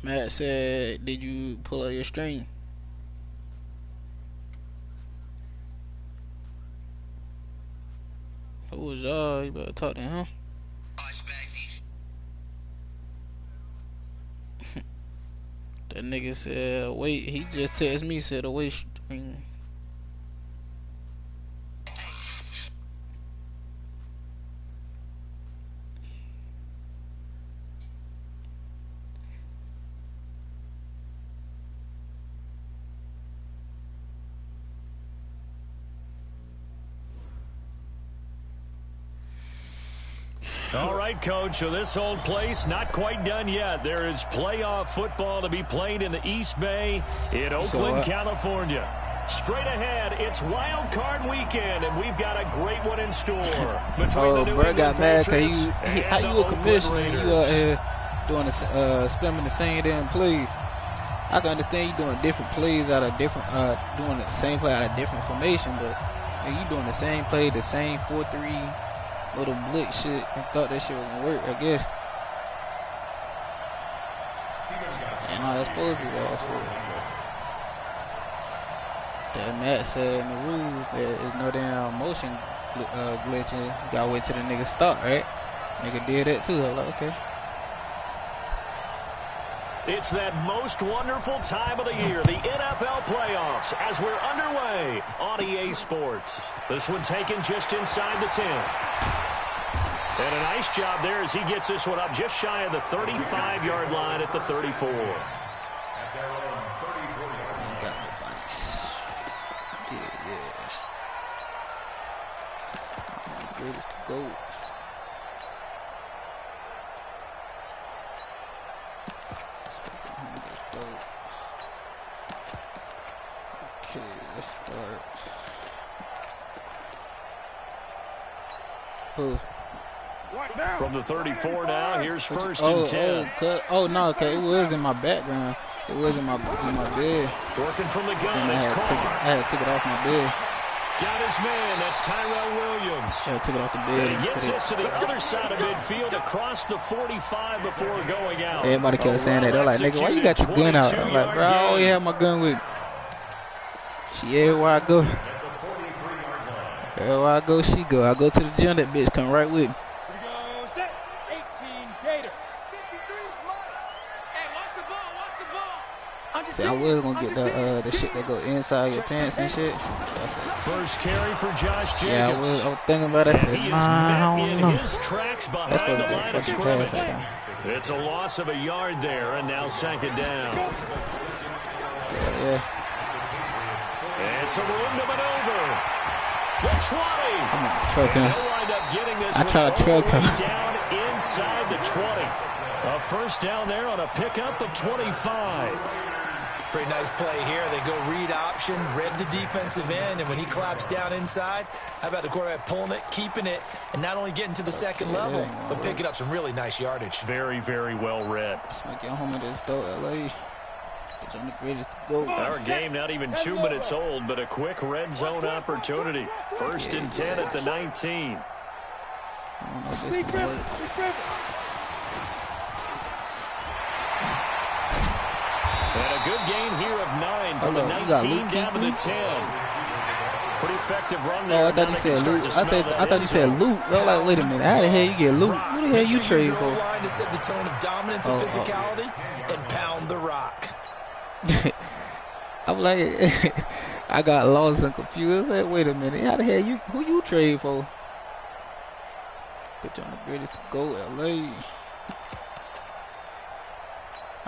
Matt said, did you pull out your string? Who was y'all? You better talk to him. That nigga said, wait, he just texted me, said, away string. All right, Coach, so this old place not quite done yet. There is playoff football to be played in the East Bay in Oakland, California. Straight ahead, it's Wild Card Weekend, and we've got a great one in store. Oh, bro got mad because how you a commissioner and you out here doing spamming the same damn plays. I can understand you doing different plays out of different, doing the same play out of different formation, but you doing the same play, the same 4-3 little blitz shit, and thought that shit was gonna work, I guess. And how that's supposed to be, that's what. That Matt said in the rules there is no damn motion glitching. You gotta wait till the nigga stop, right? Nigga did that too. I was like, okay. It's that most wonderful time of the year, the NFL playoffs, as we're underway on EA Sports. This one taken just inside the 10. And a nice job there as he gets this one up just shy of the 35-yard line at the 34. Greatest to go. Okay, let's start. From the 34 now, here's first and 10. Oh, no, okay, it was in my background. It was in my bed. Working from the gun, I had to take it off my bed. Got his man, that's Tyrell Williams. Yeah, I took it off the bed. And he gets this to the other side of midfield across the 45 before going out. Everybody kept saying that. They're like, nigga, why you got your gun out? I'm like, bro, I always have my gun with me. She everywhere I go. Everywhere I go, she go. I go to the gym, that bitch come right with me. See, I was gonna get the shit that go inside your pants and shit. First carry for Josh Jacobs. Yeah, I was thinking about it. I said, I don't know. His tracks behind the line of scrimmage. It's a loss of a yard there, and now second down. Yeah. It's a room to maneuver. The 20. I'm gonna truck him. I try to truck him. Down inside the 20. A first down there on a pickup of 25. Pretty nice play here. They go read option, read the defensive end, and when he claps down inside, how about the quarterback pulling it, keeping it, and not only getting to the second level, but picking up some really nice yardage. Very, very well read. Get home with this dope, LA. It's on the greatest to go. Our game not even 2 minutes old, but a quick red zone opportunity. First and 10 at the 19. And a good gain here of 9 from the 19 down to the 10. Pretty effective run there. Oh, I thought you said loot. I thought you said loot. I was like, wait a minute. How the hell you get loot? What the hell you trade for? Line to set the tone of dominance and physicality and pound the rock. I'm like, I got lost and confused. I said, wait a minute. How the hell who you trade for? Put you on the greatest to go, LA.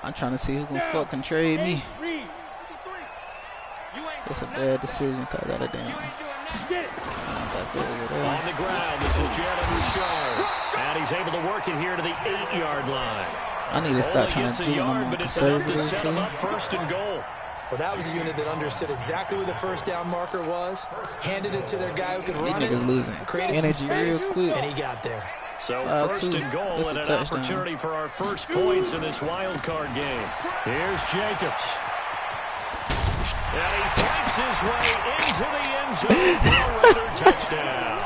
I'm trying to see who can fucking trade me. It's a bad decision because I got a damn. On the ground, this is Jalen Richard. And he's able to work it here to the 8-yard line. I need to stop trying to do them on conservative. Set him up first and goal. Well, that was a unit that understood exactly where the first down marker was, handed it to their guy who could run it, created some space, and he got there. So first and goal and an opportunity for our first points in this wild card game. Here's Jacobs. And he fights his way into the end zone for another touchdown.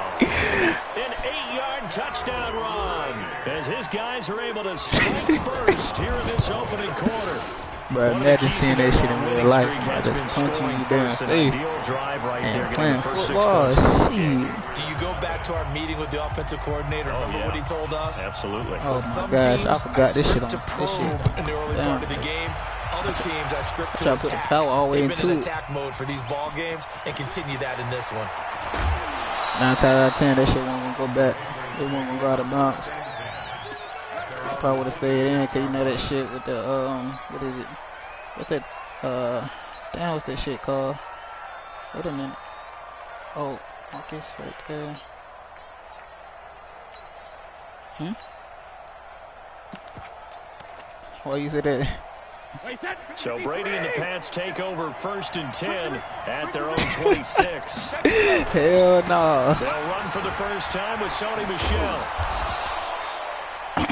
An 8-yard touchdown run as his guys are able to strike first here in this opening quarter. But imagine seeing that shit in real life. Somebody just punching you down the face and playing football. Do you go back to our meeting with the offensive coordinator? Remember what he told us? Absolutely. Oh my gosh, I forgot this shit on this shit in the early part of the game. Other teams I script to attack. Put the power all the way They've been in into it. attack mode for these ball games and continue that in this one. 9 times out of 10, that shit wasn't gonna go back. It wasn't gonna go out of bounds. Probably would have stayed in, cause you know that shit with the what is it? What's that? Damn, what's that shit called? Wait a minute. Oh, I guess right there. Why you say that? So Brady and the Pats take over 1st and 10 at their own 26. Hell no. They'll run for the first time with Sony Michel.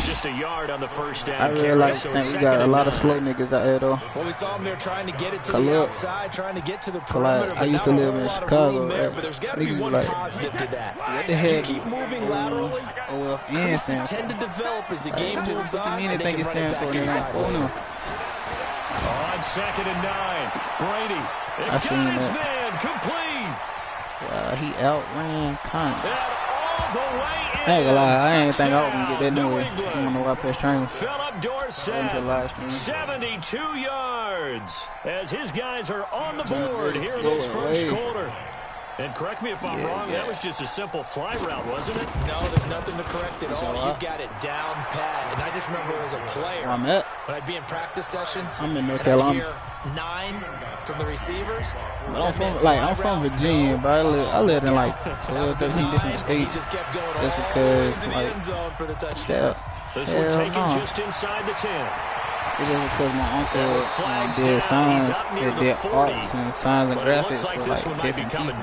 Just a yard on the first down. I really like that. You got a lot of slow niggas out there though. Well, we saw them there trying to get it to the outside, trying to get to the perimeter. I used to live in Chicago, there, but there's got to be one positive to that. What the If heck? you keep moving laterally, creases tend to develop as the game moves on, and they can run it back inside. On 2nd and 9, Brady. I seen his that. man complete. He outran Con. All the way in. I ain't gonna lie, I ain't think I was gonna get that no way. I don't know why I pressed triangle. Philip Dorsett, 72 yards as his guys are on the board here in this first quarter. And correct me if I'm wrong, that was just a simple fly route, wasn't it? No, there's nothing to correct at all. You got it down pat. And I just remember as a player, when I'd be in practice sessions, I'm in North and I'd Carolina. hear 9 from the receivers. But I'm from Virginia, but I lived in like 12, 13 different states. Just kept going Just all because, into the like, end zone for the touchdown. This one taken just inside the 10. It's just because my uncle did signs, did arts and signs and graphics for like different people.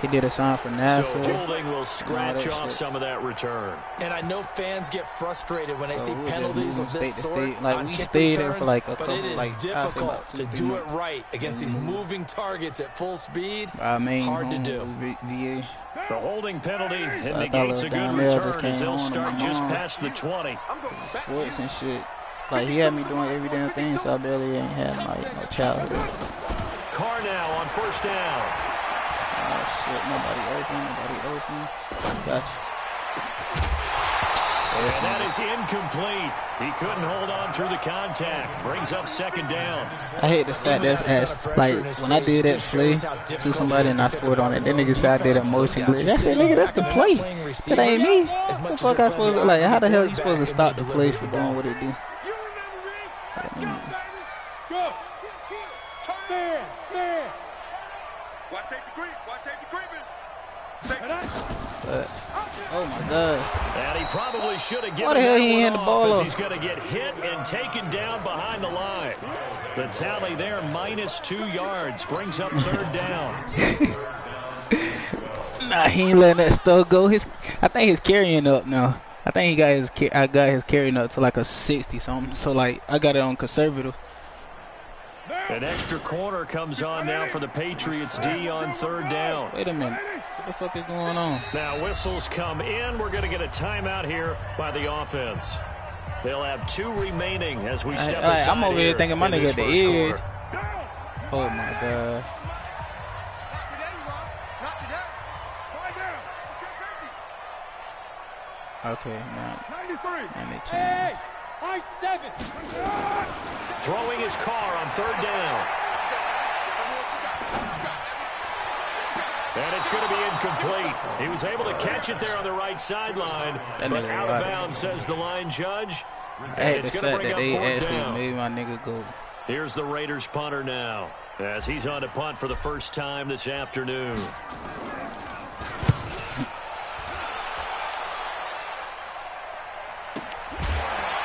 He did a sign for NASA. So holding will scratch off some of that return. And I know fans get frustrated when they see penalties of this sort. Like we stayed there for like a but couple, it is like difficult to do it right against these moving targets at full speed. Hard to do. VA. The holding penalty negates a good return as they'll start just past the 20. Sports and shit. Like, he had me doing every damn thing, so I barely ain't had no childhood. Carr now on 1st down. Oh, shit. Nobody open. Gotcha. And that is incomplete. He couldn't hold on through the contact. Brings up 2nd down. I hate the fact that, like, when I did that play to somebody and I scored on it, that nigga said I did a motion glitch. I said, nigga, that's the play. That ain't me. What the fuck I supposed to, like, how the hell you supposed to stop the play for doing what it do? Go. There. Watch safety creep. But, oh my God. And he probably should have given Why the hell that he one had the ball off up? as he's going to get hit and taken down behind the line. The tally there, -2 yards, brings up 3rd down. Nah, he ain't letting that stuff go. I think his carrying up now. I think I got his carrying up to like a 60 something. So like I got it on conservative. An extra corner comes on now for the Patriots D on 3rd down. Wait a minute. What the fuck is going on? Now whistles come in. We're going to get a timeout here by the offense. They'll have 2 remaining as we step aside. I'm over here thinking my nigga at the edge. Quarter. Oh my God. Okay, now 93. and they change. I-7. Throwing his car on 3rd down. And it's going to be incomplete. He was able to catch it there on the right sideline, but out of bounds, says the line judge. I hate it's the going to fact bring that up they 4th actually down. made my nigga go. Here's the Raiders punter now, as he's on to punt for the first time this afternoon.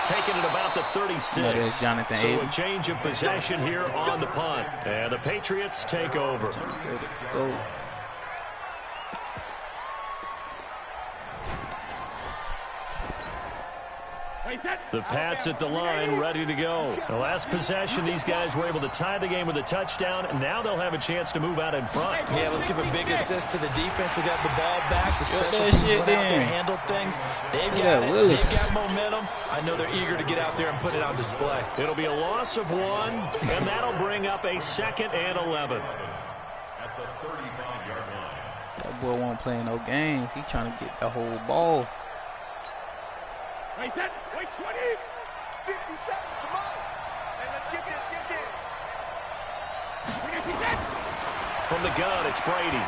Taking it about the 36. Jonathan so Abel. a change of possession here on the punt. And the Patriots take over. Go. The Pats at the line, ready to go. The last possession, these guys were able to tie the game with a touchdown, and now they'll have a chance to move out in front. Yeah, let's give a big assist to the defense who got the ball back. The special teams went out there and handled things. They've got it. They've got momentum. I know they're eager to get out there and put it on display. It'll be a loss of 1, and that'll bring up a 2nd and 11. That boy won't play no games. He trying to get the whole ball. Wait 10, wait 20. 50 seconds, come on. Hey, let's get this, get this. From the gun, it's Brady.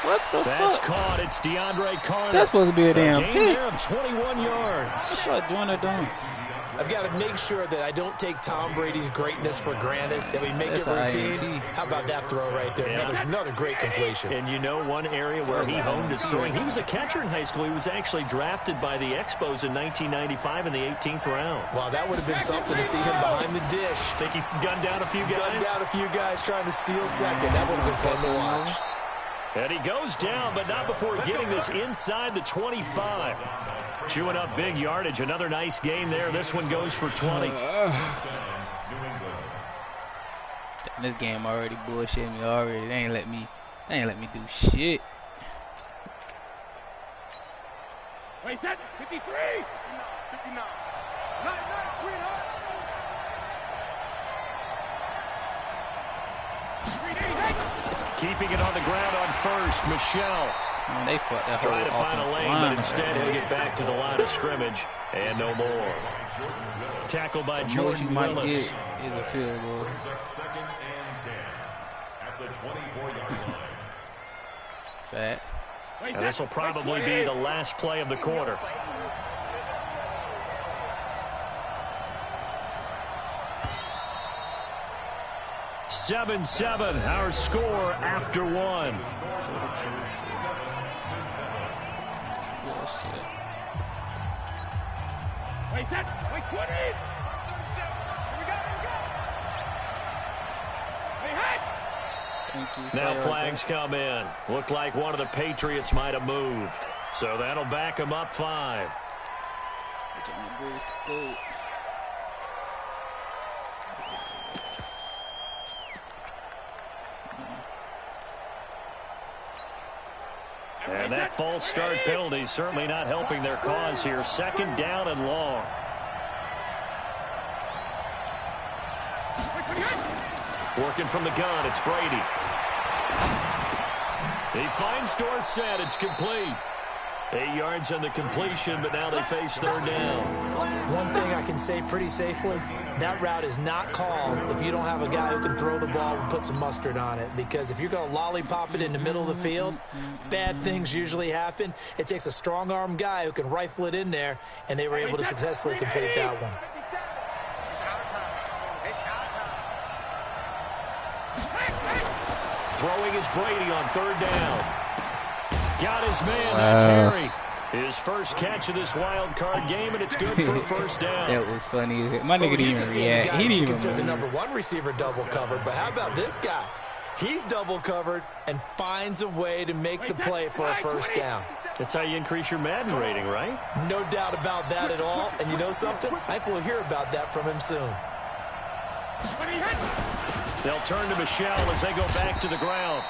What the That's fuck? caught. It's DeAndre Carter. That's supposed to be a damn gain kick. there of 21 yards. That's what doing it doing. I've got to make sure that I don't take Tom Brady's greatness for granted, that we make it routine. How about that throw right there? Yeah. Another great completion. And you know one area where he honed his throwing, he was a catcher in high school. He was actually drafted by the Expos in 1995 in the 18th round. Wow, that would have been something to see him behind the dish. Think he gunned down a few guys? Gunned down a few guys trying to steal second. That would have been fun to watch. And he goes down, but not before getting this inside the 25. Chewing up big yardage. Another nice gain there. This one goes for 20. This game already bullshit me already. They ain't let me do shit. Wait 10, 53. 59. Night, sweetheart. Keeping it on the ground on first. Michelle. Man, they fucked that whole Trying to find a lane, but instead he'll get back to the line of scrimmage. And no more. Tackled by Jordan Willis. Is a field goal. 2nd and 10 at the 24-yard line. Facts. And this will probably be the last play of the quarter. Seven, our score after 1. Wait 10, wait 20. Now flags come in. Looked like one of the Patriots might have moved. So that'll back them up 5. And that false start penalty is certainly not helping their cause here. 2nd down and long. Working from the gun, it's Brady. He finds Dorsett. It's complete. 8 yards on the completion, but now they face 3rd down. One thing I can say pretty safely, that route is not called if you don't have a guy who can throw the ball and put some mustard on it. Because if you're going to lollipop it in the middle of the field, bad things usually happen. It takes a strong-arm guy who can rifle it in there, and they were able to successfully complete that one. Throwing is Brady on 3rd down. Got his man, that's Harry. His first catch of this wild card game, and it's good for a 1st down. That was funny. My nigga didn't even react. He didn't even consider the number 1 receiver double covered, but how about this guy? He's double covered and finds a way to make the play for a 1st down. That's how you increase your Madden rating, right? No doubt about that at all. And you know something? I think we'll hear about that from him soon. They'll turn to Michelle as they go back to the ground.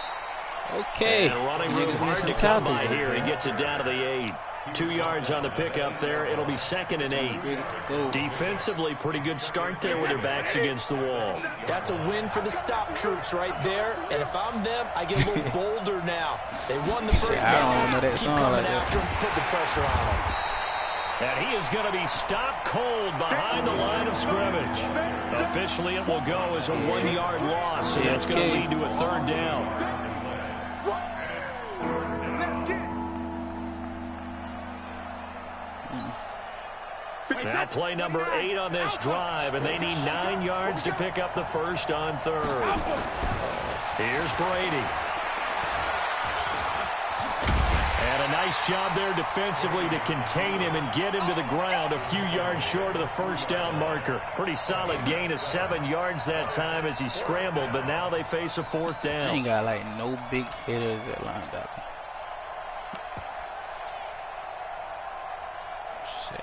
Okay. And running room hard to come by here. He gets it down to the 8. 2 yards on the pickup there. It'll be 2nd and 8. Defensively, pretty good start there with their backs against the wall. That's a win for the stop troops right there. And if I'm them, I get a little bolder now. They won the first down. Keep coming after him, put the pressure on him. And he is going to be stopped cold behind the line of scrimmage. Officially, it will go as a 1-yard loss, and that's going to lead to a 3rd down. Now play number 8 on this drive, and they need 9 yards to pick up the first on 3rd. Here's Brady. And a nice job there defensively to contain him and get him to the ground a few yards short of the first down marker. Pretty solid gain of 7 yards that time as he scrambled, but now they face a 4th down. Ain't got like no big hitters at linebacker. shit.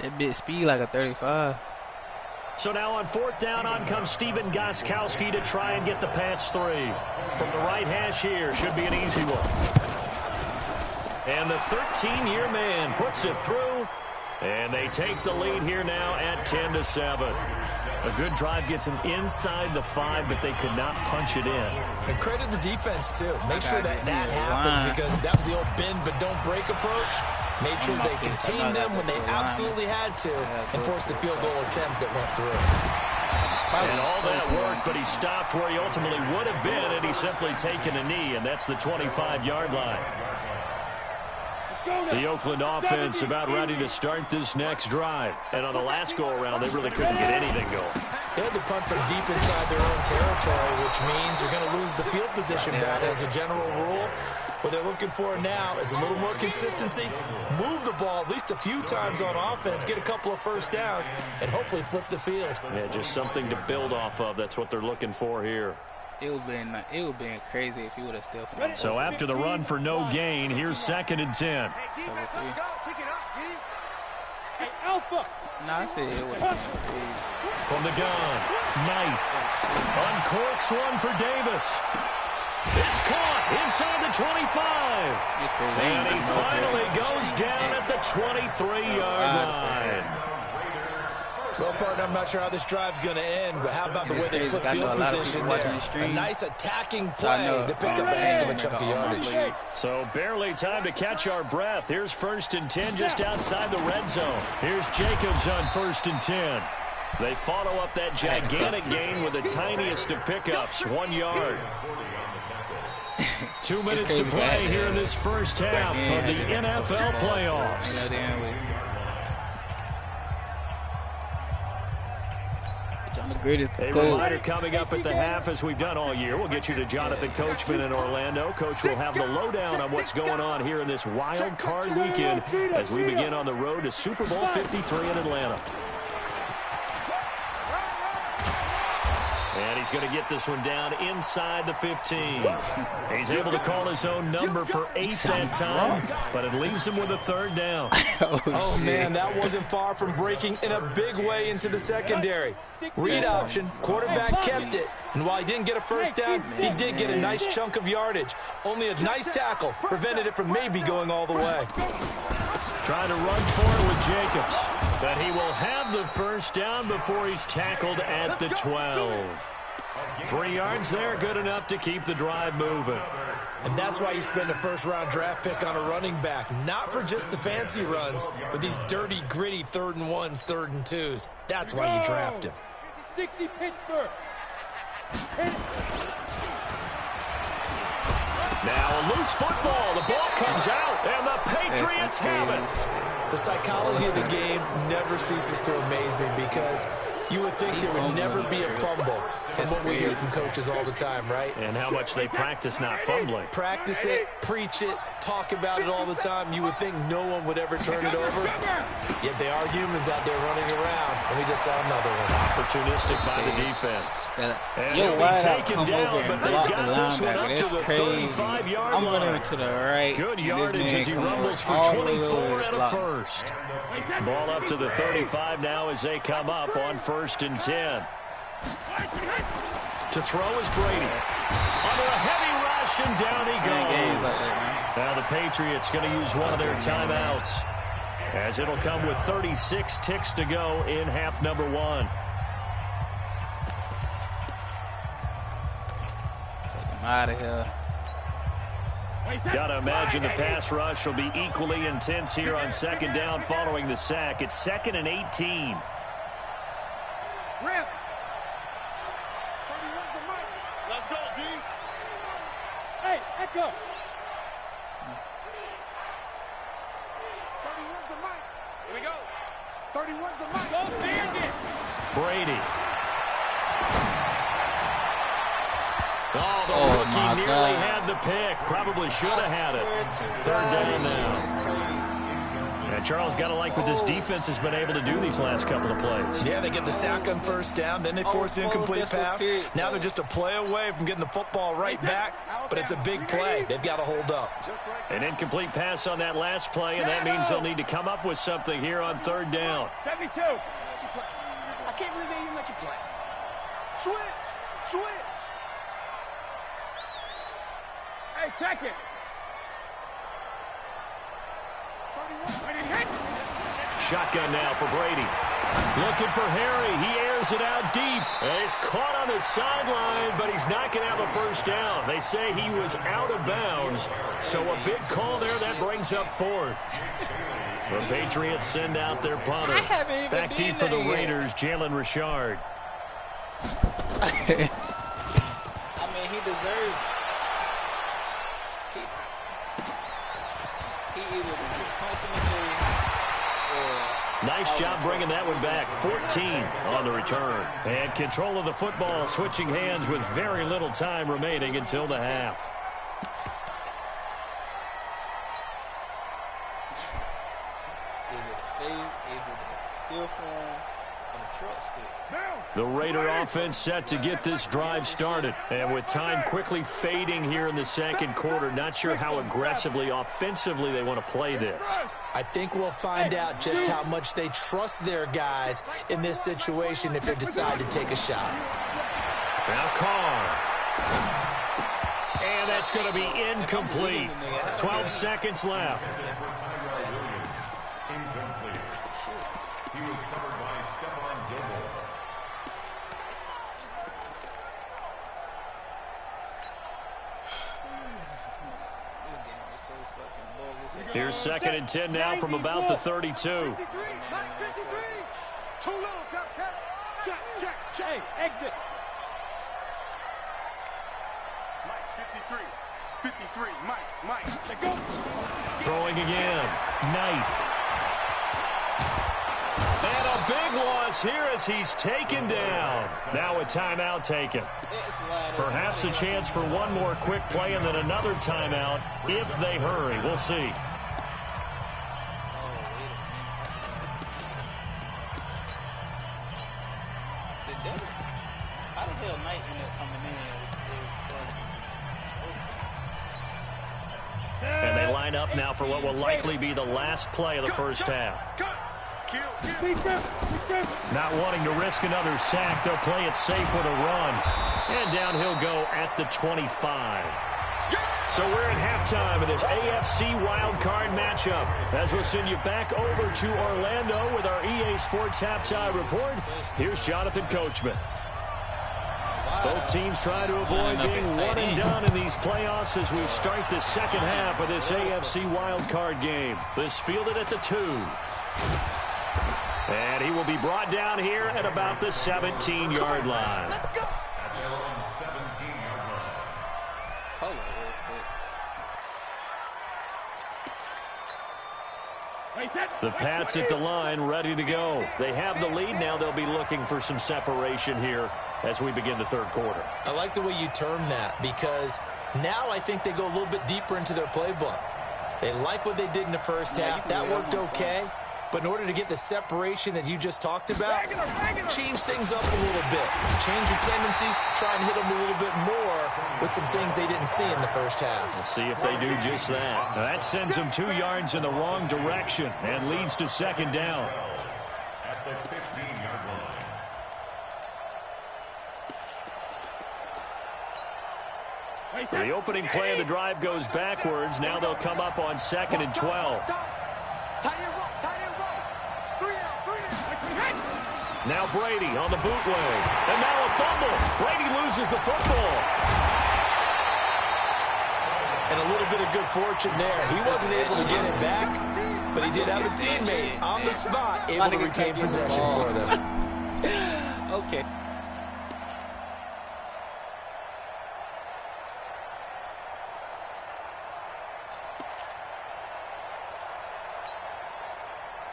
That bit speed like a 35. So now on 4th down, on comes Steven Gostkowski to try and get the patch 3. From the right hash here, should be an easy one. And the 13-year man puts it through, and they take the lead here now at 10-7. A good drive gets them inside the 5, but they could not punch it in. And credit the defense, too. Make sure that happens, because that was the old bend but don't break approach. Made sure they contained them when they absolutely had to and forced the field goal attempt that went through. And all that work, but he stopped where he ultimately would have been, and he's simply taken a knee, and that's the 25-yard line. The Oakland offense about ready to start this next drive. And on the last go-around, they really couldn't get anything going. They had to punt from deep inside their own territory, which means you're going to lose the field position battle as a general rule. What they're looking for now is a little more consistency, move the ball at least a few times on offense, get a couple of first downs, and hopefully flip the field. Yeah, just something to build off of. That's what they're looking for here. It would have been crazy if he would have still found. So after the run for no gain, here's 2nd and 10. Hey, let's go. Pick it up, D. Hey, Alpha. Nah, I said it would have been From the gun, Knight uncorks one for Davis. It's caught inside the 25. And he finally goes down at the 23-yard line. Well, partner, I'm not sure how this drive's going to end, but how about the way they flip field position there? A nice attacking play that picked up a heck of a chunk of yardage. So barely time to catch our breath. Here's 1st and 10 just outside the red zone. Here's Jacobs on 1st and 10. They follow up that gigantic gain with the tiniest of pickups, 1 yard. 2 minutes to play here in this first half of the NFL playoffs. A reminder coming up at the half, as we've done all year. We'll get you to Jonathan Coachman in Orlando. Coach will have the lowdown on what's going on here in this wild card weekend as we begin on the road to Super Bowl 53 in Atlanta. And he's going to get this one down inside the 15. He's able to call his own number for 8 that time, but it leaves him with a 3rd down. Oh, man, that wasn't far from breaking in a big way into the secondary. Read option, quarterback kept it, and while he didn't get a first down, he did get a nice chunk of yardage. Only a nice tackle prevented it from maybe going all the way. Trying to run for it with Jacobs, but he will have the first down before he's tackled at the 12. 3 yards there, good enough to keep the drive moving. And that's why you spend a first-round draft pick on a running back, not for just the fancy runs, but these dirty, gritty 3rd and 1s, 3rd and 2s. That's why you draft him. 60 Pittsburgh. Now a loose football. The ball comes out, and the Patriots have it. The psychology of the game never ceases to amaze me, because you would think there would never be a fumble from what we hear from coaches all the time, right? And how much they practice not fumbling. Practice it, preach it, talk about it all the time. You would think no one would ever turn it over. Yet they are humans out there running around, and we just saw another one. Opportunistic by the defense. And Yo, he'll why be I taken come down, over and but they've block the got this one up linebacker? to That's the crazy. 35-yard I'm line. running to the right. Good yardage as he rumbles for 24 and a first. Ball up to the 35 now as they come up on 1st and 10. To throw is Brady. Under a heavy rush, and down he goes. Now the Patriots going to use one of their timeouts, as it'll come with 36 ticks to go in half number 1. Take him out of here. Got to imagine the pass rush will be equally intense here on 2nd down following the sack. It's 2nd and 18. Rip. 31's the mic. Let's go, D. Hey, Echo. 31's the mic. Here we go. 31's the mic. Go, Bandit. Brady. Oh, the rookie nearly had the pick. Probably should have had it. 3rd down now. And Charles, got to like what this defense has been able to do these last couple of plays. Yeah, they get the sack on first down, then they force an incomplete pass. Now they're just a play away from getting the football right back, but it's a big play. They've got to hold up. An incomplete pass on that last play, and that means they'll need to come up with something here on third down. 72. I can't believe they even let you play. Switch. Hey, check it. 31. Shotgun now for Brady. Looking for Harry. He airs it out deep. And it's caught on the sideline, but he's not going to have a first down. They say he was out of bounds. So a big call there. That brings up fourth. The Patriots send out their punter. Back deep for the Raiders, Jalen Richard. I mean, he deserves it. He either punched him in the face or... Nice job bringing that one back. 14 on the return. And control of the football switching hands with very little time remaining until the half. The Raider offense set to get this drive started. And with time quickly fading here in the second quarter, not sure how aggressively, offensively they want to play this. I think we'll find out just how much they trust their guys in this situation if they decide to take a shot. Now Carr. And that's going to be incomplete. 12 seconds left. Incomplete. He was covered by Stephon Gilmore. Here's 2nd and 10 now from about the 32. 53. Too little, check. Hey, exit. Mike, 53, Mike. Let go. Throwing again. Knight. And a big loss here as he's taken down. Now a timeout taken. Perhaps a chance for one more quick play and then another timeout if they hurry. We'll see. And they line up now for what will likely be the last play of the first half. Not wanting to risk another sack, they'll play it safe with a run. And down he'll go at the 25. So we're at halftime of this AFC wildcard matchup. As we'll send you back over to Orlando with our EA Sports Halftime Report, here's Jonathan Coachman. Both teams try to avoid being one and done in these playoffs as we start the second half of this AFC wildcard game. This fielded at the 2. And he will be brought down here at about the 17-yard line. At their own 17-yard line. The Pats at the line, ready to go. They have the lead. Now they'll be looking for some separation here as we begin the third quarter. I like the way you term that because now I think they go a little bit deeper into their playbook. They like what they did in the first half. That worked okay. But in order to get the separation that you just talked about, change things up a little bit. Change your tendencies, try and hit them a little bit more with some things they didn't see in the first half. We'll see if they do just that. Now that sends them 2 yards in the wrong direction and leads to second down. At the 15-yard line. The opening play of the drive goes backwards. Now they'll come up on 2nd and 12. Now Brady on the bootleg. And now a fumble. Brady loses the football. And a little bit of good fortune there. He wasn't able to get it back, but he did have a teammate on the spot able to retain possession for them. Okay.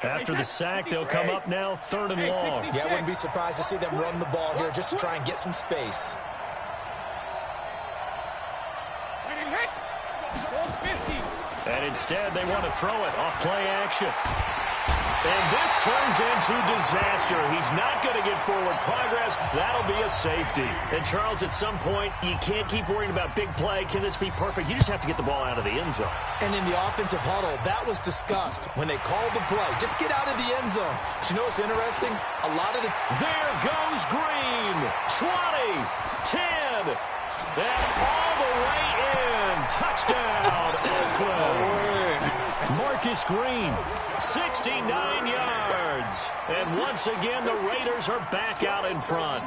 After the sack, they'll come up now 3rd and long. Yeah, I wouldn't be surprised to see them run the ball here just to try and get some space. And instead, they want to throw it off play action. And this turns into disaster. He's not going to get forward progress. That'll be a safety. And, Charles, at some point, you can't keep worrying about big play. Can this be perfect? You just have to get the ball out of the end zone. And in the offensive huddle, that was discussed when they called the play. Just get out of the end zone. But you know what's interesting? A lot of the... There goes Green. 20, 10, and all the way in. Touchdown, Oakland. Marcus Green, 69 yards. And once again, the Raiders are back out in front.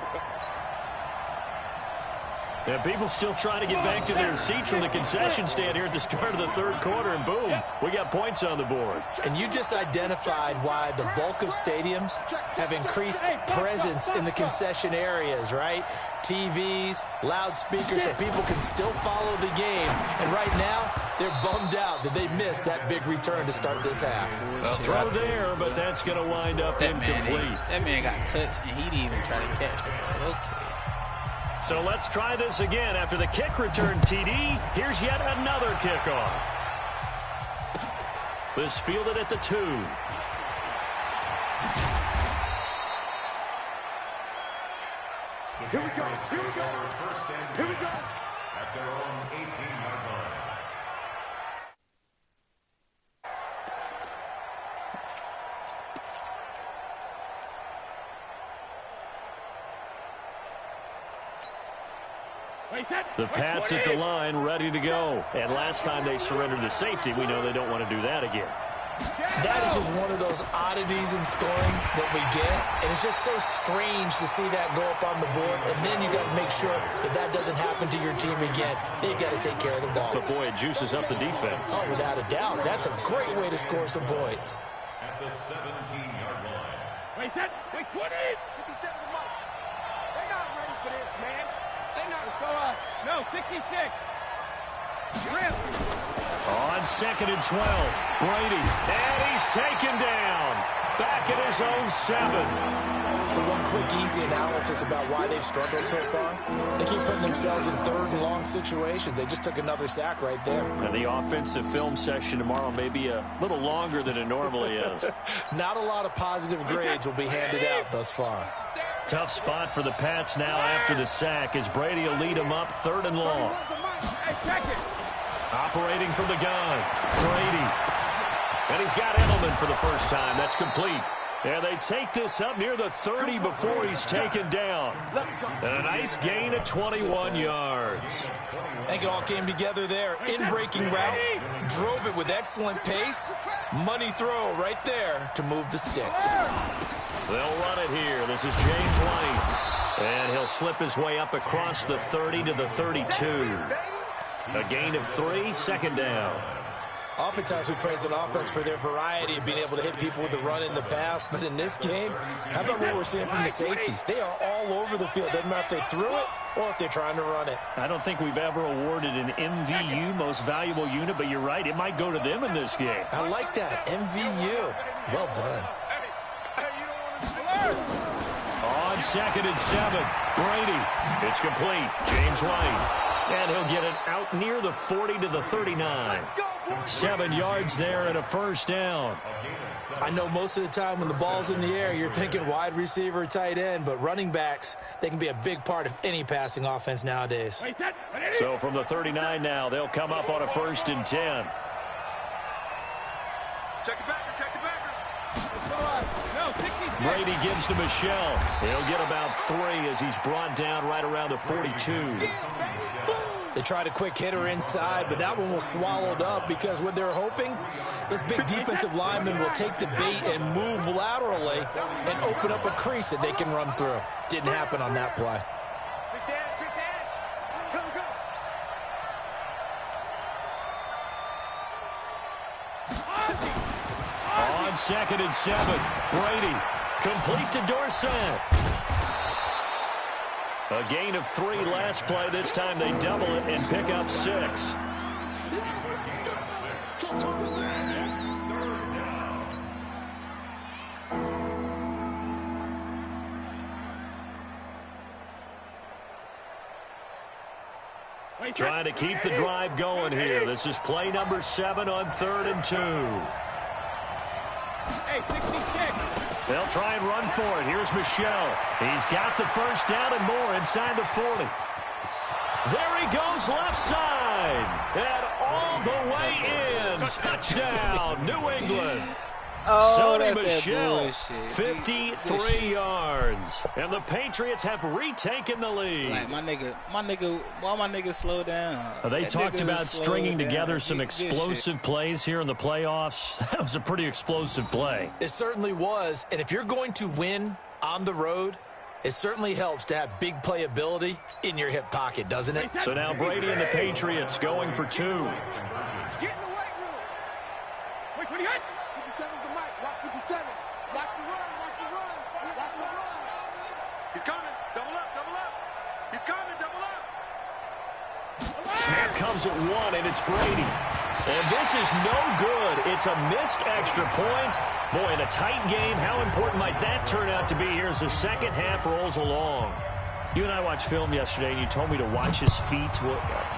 And people still trying to get back to their seats from the concession stand here at the start of the third quarter, and boom, we got points on the board. And you just identified why the bulk of stadiums have increased presence in the concession areas, right? TVs, loudspeakers, so people can still follow the game. And right now, they're bummed out that they missed that big return to start this half. A throw there, but that's going to wind up incomplete. That man got touched, and he didn't even try to catch it. Okay. So let's try this again. After the kick return TD, here's yet another kickoff. This fielded at the 2. Here we go. Here we go. Here we go. At their own 18-yard line. The Pats at the line, ready to go. And last time they surrendered to safety, we know they don't want to do that again. That is just one of those oddities in scoring that we get. And it's just so strange to see that go up on the board. And then you got to make sure that that doesn't happen to your team again. They've got to take care of the ball. But, boy, it juices up the defense. Oh, without a doubt. That's a great way to score some points. At the 17-yard line. Wait, 20. 57 to Mike. They're not ready for this, man. They're not. No, 66. On 2nd and 12, Brady. And he's taken down. Back at his own 7. So one quick, easy analysis about why they've struggled so far. They keep putting themselves in third and long situations. They just took another sack right there. And the offensive film session tomorrow may be a little longer than it normally is. Not a lot of positive grades will be handed out thus far. Tough spot for the Pats now after the sack as Brady will lead them up 3rd and long. Operating from the gun, Brady. And he's got Edelman for the first time. That's complete. And they take this up near the 30 before he's taken down. And a nice gain of 21 yards. I think it all came together there. In-breaking route, drove it with excellent pace. Money throw right there to move the sticks. They'll run it here. This is James White. And he'll slip his way up across the 30 to the 32. A gain of 3, 2nd down. Oftentimes we praise an offense for their variety of being able to hit people with the run in the pass. But in this game, how about what we're seeing from the safeties? They are all over the field. Doesn't matter if they threw it or if they're trying to run it. I don't think we've ever awarded an MVU, most valuable unit, but you're right. It might go to them in this game. I like that. MVU. Well done. On 2nd and 7, Brady. It's complete. James White. And he'll get it out near the 40 to the 39. 7 yards there and a first down. I know most of the time when the ball's in the air, you're thinking wide receiver, tight end, but running backs, they can be a big part of any passing offense nowadays. So from the 39 now, they'll come up on a 1st and 10. Check it back. Brady gives to Michelle. He'll get about 3 as he's brought down right around the 42. They tried a quick hitter inside, but that one was swallowed up because what they're hoping, this big defensive lineman will take the bait and move laterally and open up a crease that they can run through. Didn't happen on that play. On 2nd and 7, Brady. Complete to Dorsett. A gain of 3 last play. This time they double it and pick up 6. Trying to keep the drive going here. This is play number 7 on 3rd and 2. They'll try and run for it. Here's Michelle. He's got the first down and more inside the 40. There he goes left side. And all the way in. Touchdown, New England. Oh, Sonny that's Michel, that 53 yards. And the Patriots have retaken the lead. Like why my nigga slow down? They talked about stringing down. together some explosive plays here in the playoffs. That was a pretty explosive play. It certainly was. And if you're going to win on the road, it certainly helps to have big playability in your hip pocket, doesn't it? So now Brady and the Patriots going for 2. Get in the weight room. Wait, 28. 57's the mic. Watch 57. Watch the run. Watch the run. Watch the run. He's coming. Double up. Double up. He's coming. Double up. Snap comes at 1, and it's Brady. And this is no good. It's a missed extra point. Boy, in a tight game, how important might that turn out to be here as the second half rolls along? You and I watched film yesterday, and you told me to watch his feet. For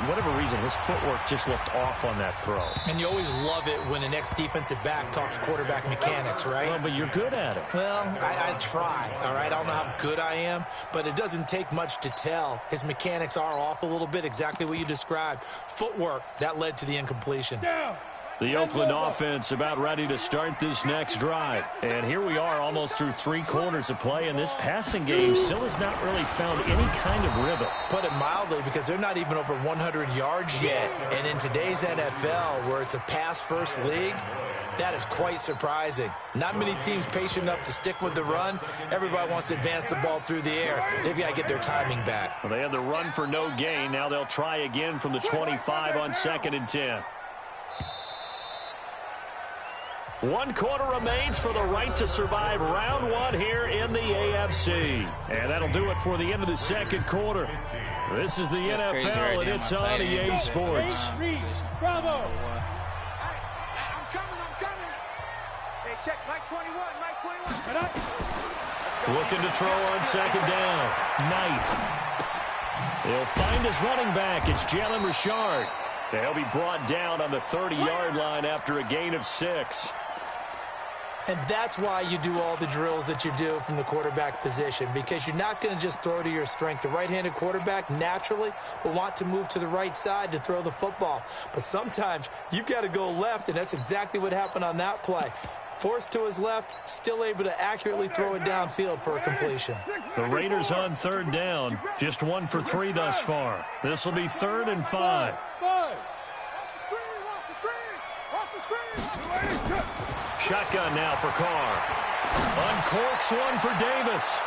whatever reason, his footwork just looked off on that throw. And you always love it when the next defensive back talks quarterback mechanics, right? Well, but you're good at it. Well, I try, all right? I don't know how good I am, but it doesn't take much to tell. His mechanics are off a little bit, exactly what you described. Footwork, that led to the incompletion. The Oakland offense about ready to start this next drive. And here we are almost through 3 quarters of play, and this passing game still has not really found any kind of rhythm. Put it mildly, because they're not even over 100 yards yet. And in today's NFL, where it's a pass-first league, that is quite surprising. Not many teams patient enough to stick with the run. Everybody wants to advance the ball through the air. They've got to get their timing back. Well, they had the run for no gain. Now they'll try again from the 25 on 2nd and 10. 1 quarter remains for the right to survive round 1 here in the AFC. And that'll do it for the end of the 2nd quarter. This is the NFL, and it's on EA Sports. Bravo. Hey, I'm coming. Hey, check, Mike 21, Mike 21. Shut up. Looking to throw on 2nd down. Knight. He'll find his running back. It's Jalen Richard. He'll be brought down on the 30-yard line after a gain of 6. And that's why you do all the drills that you do from the quarterback position, because you're not going to just throw to your strength. The right-handed quarterback naturally will want to move to the right side to throw the football. But sometimes you've got to go left, and that's exactly what happened on that play. Forced to his left, still able to accurately throw it downfield for a completion. The Raiders on 3rd down, just 1 for 3 thus far. This will be 3rd and 5. Shotgun now for Carr. Uncorks one for Davis.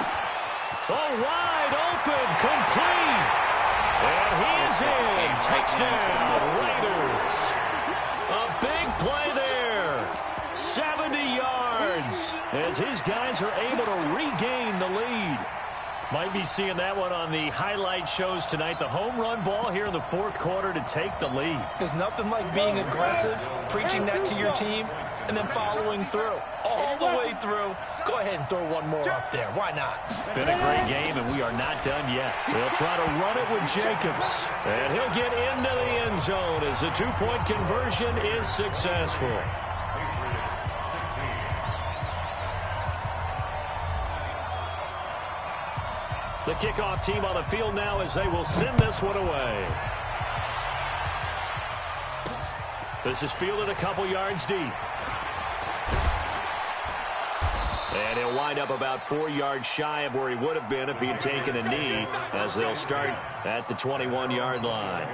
Oh, wide open, complete. And he is in. Touchdown, Raiders. A big play there. 70 yards as his guys are able to regain the lead. Might be seeing that one on the highlight shows tonight. The home run ball here in the 4th quarter to take the lead. There's nothing like being aggressive, preaching that to your team, and then following through. All the way through. Go ahead and throw one more up there. Why not? It's been a great game, and we are not done yet. They'll try to run it with Jacobs. And he'll get into the end zone as the 2-point conversion is successful. The kickoff team on the field now as they will send this one away. This is fielded a couple yards deep. And he'll wind up about 4 yards shy of where he would have been if he had taken a knee, as they'll start at the 21-yard line.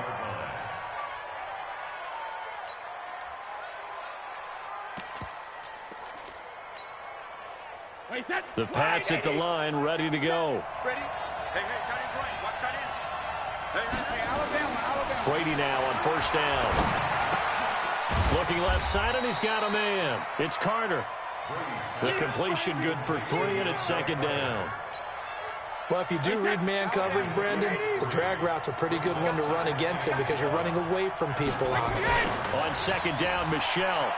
The Pats at the line, ready to go. Ready? Hey, tight end's right. Watch tight end. Hey, Alabama. Brady now on 1st down. Looking left side, and he's got a man. It's Carter. The completion good for 3, and it's 2nd down. Well, if you do read man coverage, Brandon, the drag route's a pretty good one to run against it because you're running away from people on it. On 2nd down, Michel.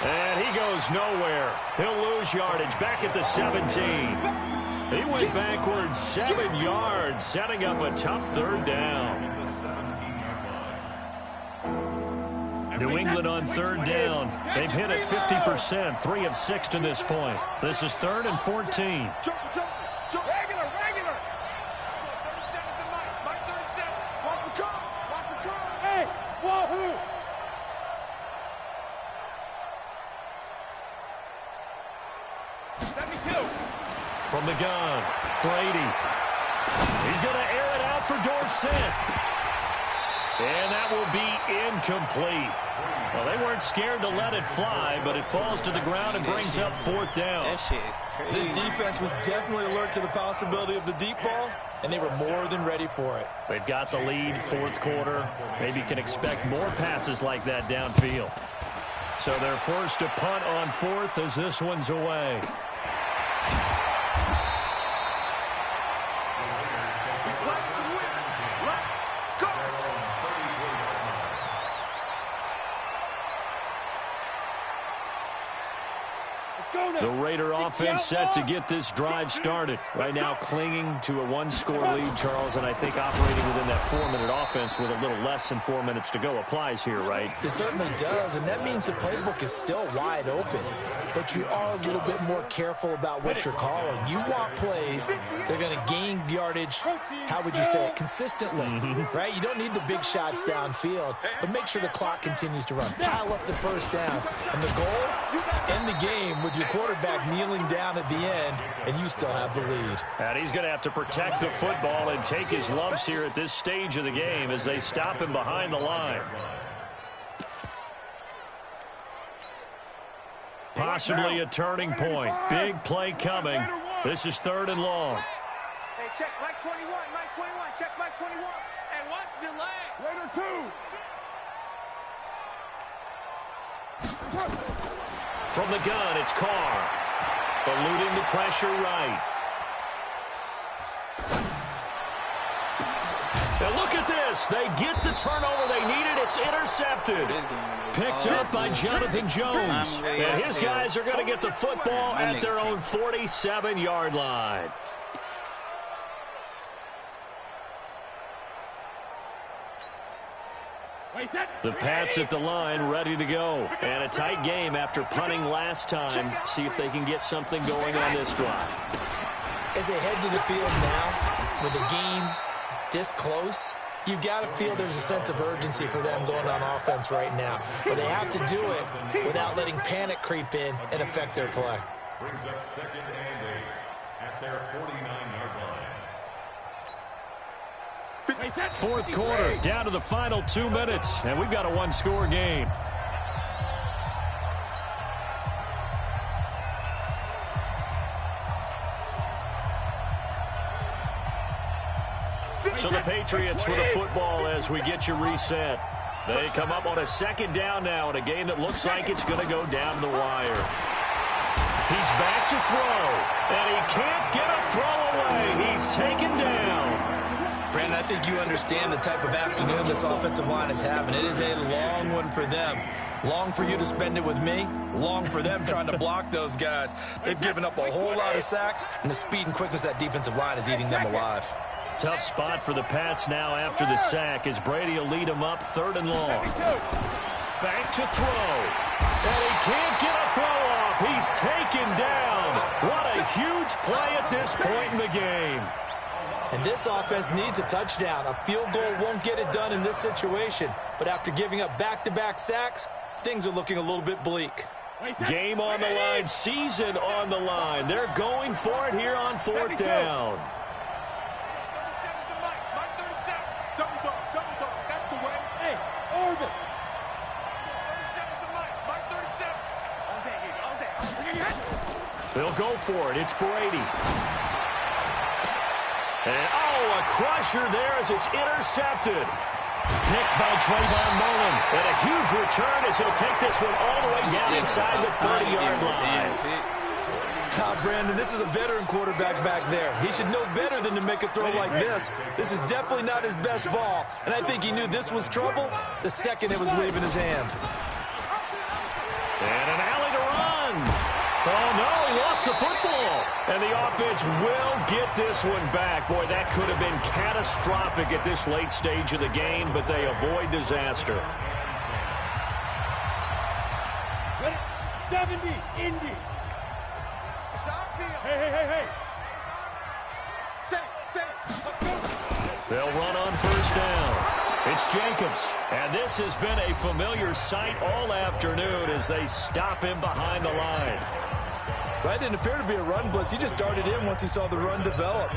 And he goes nowhere. He'll lose yardage back at the 17. He went backwards 7 yards, setting up a tough third down. New England on third down. They've hit it 50%, 3 of 6 to this point. This is 3rd and 14. From the gun, Brady. He's going to air it out for Dorsett. And that will be incomplete. Well, they weren't scared to let it fly, but it falls to the ground and brings up 4th down. That shit is crazy. This defense was definitely alert to the possibility of the deep ball, and they were more than ready for it. They've got the lead, 4th quarter. Maybe can expect more passes like that downfield. So they're forced to punt on 4th as this one's away. The Raider offense set to get this drive started. Right now clinging to a 1-score lead, Charles, and I think operating within that 4-minute offense with a little less than 4 minutes to go applies here, right? It certainly does, and that means the playbook is still wide open. But you are a little bit more careful about what you're calling. You want plays they're going to gain yardage, how would you say it, consistently, right? You don't need the big shots downfield, but make sure the clock continues to run. Pile up the first down. And the goal, end the game with your quarterback kneeling down at the end, and you still have the lead. And he's going to have to protect the football and take his lumps here at this stage of the game as they stop him behind the line. Possibly a turning point. Big play coming. This is 3rd and long. Hey, check Mike 21, Mike 21, check Mike 21. And watch the leg. Raider 2. From the gun, it's Carr. Eluding the pressure right. And look at this. They get the turnover they needed. It's intercepted. Picked up by Jonathan Jones. And his guys are going to get the football at their own 47-yard line. The Pats at the line, ready to go. And a tight game after punting last time. See if they can get something going on this drive. As they head to the field now, with the game this close, you've got to feel there's a sense of urgency for them going on offense right now. But they have to do it without letting panic creep in and affect their play. Brings up 2nd and 8 at their 49-yard line. 4th quarter, down to the final 2 minutes, and we've got a 1-score game. So the Patriots with a football as we get you reset. They come up on a 2nd down now in a game that looks like it's going to go down the wire. He's back to throw, and he can't get a throw away. He's taken down. Brandon, I think you understand the type of afternoon this offensive line is having. It is a long one for them. Long for you to spend it with me. Long for them trying to block those guys. They've given up a whole lot of sacks, and the speed and quickness of that defensive line is eating them alive. Tough spot for the Pats now after the sack as Brady will lead them up 3rd and long. Back to throw. And he can't get a throw off. He's taken down. What a huge play at this point in the game. And this offense needs a touchdown. A field goal won't get it done in this situation. But after giving up back-to-back sacks, things are looking a little bit bleak. Game on the line, season on the line. They're going for it here on 4th down. They'll go for it. It's Brady. And, a crusher there as it's intercepted. Picked by Trayvon Mullen. And a huge return as he'll take this one all the way down inside the 30-yard line. Brandon, this is a veteran quarterback back there. He should know better than to make a throw like this. This is definitely not his best ball. And I think he knew this was trouble the second it was leaving his hand. And an alley to run. Oh, no, he lost the football. And the offense will get this one back. Boy, that could have been catastrophic at this late stage of the game, but they avoid disaster. 70, Indy. Hey. Say. They'll run on first down. It's Jacobs. And this has been a familiar sight all afternoon as they stop him behind the line. That didn't appear to be a run blitz. He just darted in once he saw the run develop.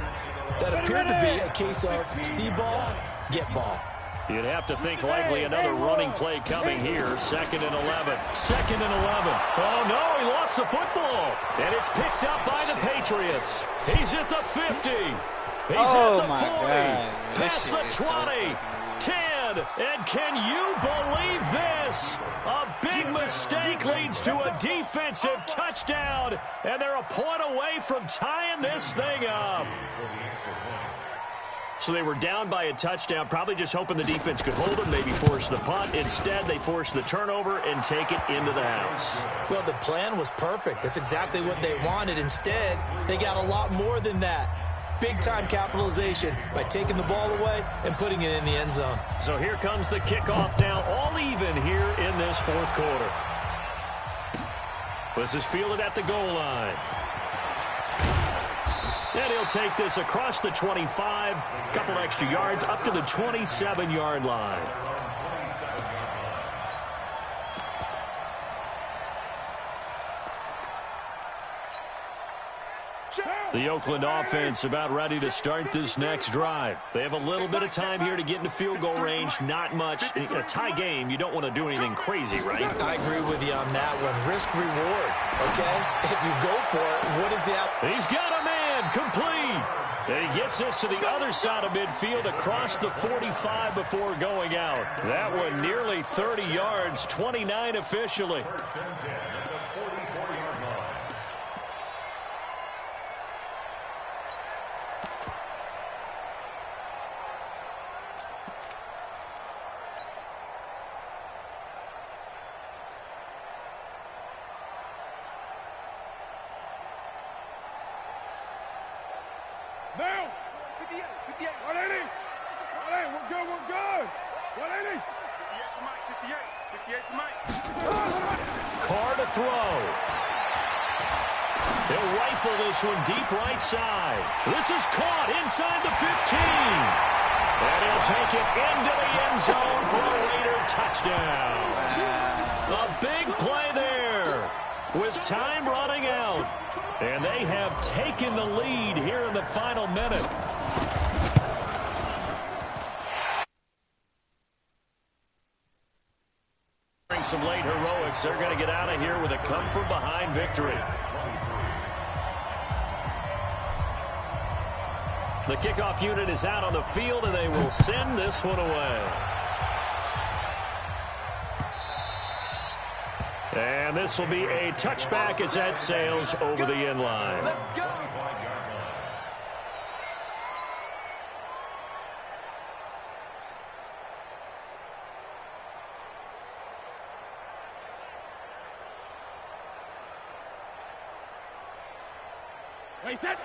That appeared to be a case of see ball, get ball. You'd have to think likely another running play coming here. 2nd and 11. 2nd and 11. Oh, no, he lost the football. And it's picked up by the Patriots. He's at the 50. He's at the 40. Past the 20. 10. And can you believe this? A big mistake leads to a defensive touchdown. And they're a point away from tying this thing up. So they were down by a touchdown, probably just hoping the defense could hold them, maybe force the punt. Instead, they force the turnover and take it into the house. Well, the plan was perfect. That's exactly what they wanted. Instead, they got a lot more than that. Big-time capitalization by taking the ball away and putting it in the end zone. So here comes the kickoff now, all even here in this fourth quarter. This is fielded at the goal line. And he'll take this across the 25, couple extra yards, up to the 27-yard line. The Oakland offense about ready to start this next drive. They have a little bit of time here to get into field goal range, not much. In a tie game, you don't want to do anything crazy, right? I agree with you on that one. Risk-reward, okay? If you go for it, what is the outcome? He's got a man, complete. And he gets this to the other side of midfield across the 45 before going out. That one nearly 30 yards, 29 officially. Now, 58. 180. 180, we're good. 180. 58 for Mike, 58 for Mike. Carr to throw. He'll rifle this one deep right side. This is caught inside the 15. And he'll take it into the end zone for a Raider touchdown. A big play there with time running out. And they have taken the lead here in the final minute. During some late heroics, they're going to get out of here with a come-from-behind victory. The kickoff unit is out on the field, and they will send this one away. And this will be a touchback as that sails over the end line.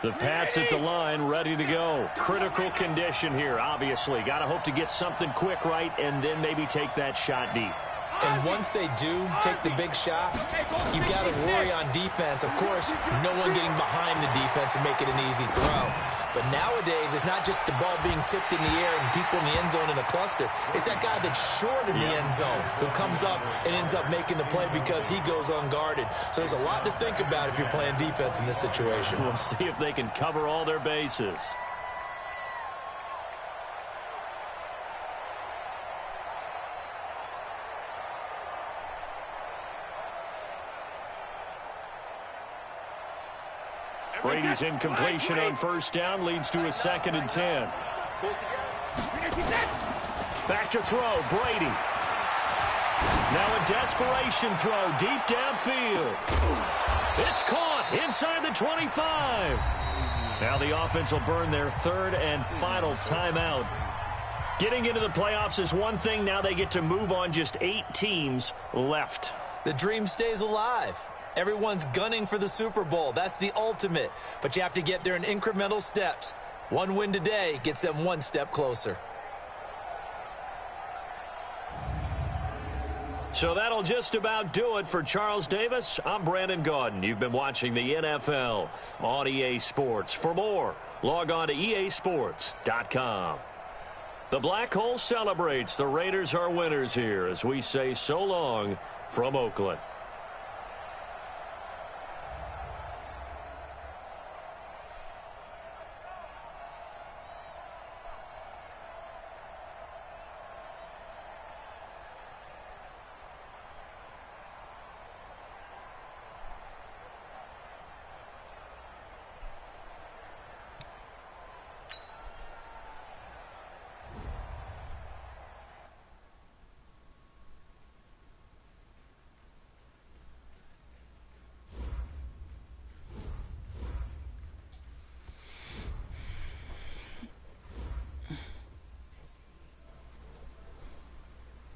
The Pats at the line, ready to go. Critical condition here, obviously. Got to hope to get something quick right and then maybe take that shot deep. And once they do take the big shot, you've got to worry on defense. Of course, no one getting behind the defense and make it an easy throw. But nowadays, it's not just the ball being tipped in the air and people in the end zone in a cluster. It's that guy that's short in the end zone who comes up and ends up making the play because he goes unguarded. So there's a lot to think about if you're playing defense in this situation. We'll see if they can cover all their bases. Brady's incompletion on first down leads to a 2nd and 10. Back to throw, Brady. Now a desperation throw deep downfield. It's caught inside the 25. Now the offense will burn their 3rd and final timeout. Getting into the playoffs is one thing. Now they get to move on, just 8 teams left. The dream stays alive. Everyone's gunning for the Super Bowl. That's the ultimate. But you have to get there in incremental steps. One win today gets them one step closer. So that'll just about do it for Charles Davis. I'm Brandon Gaudin. You've been watching the NFL on EA Sports. For more, log on to easports.com. The Black Hole celebrates. The Raiders are winners here as we say so long from Oakland.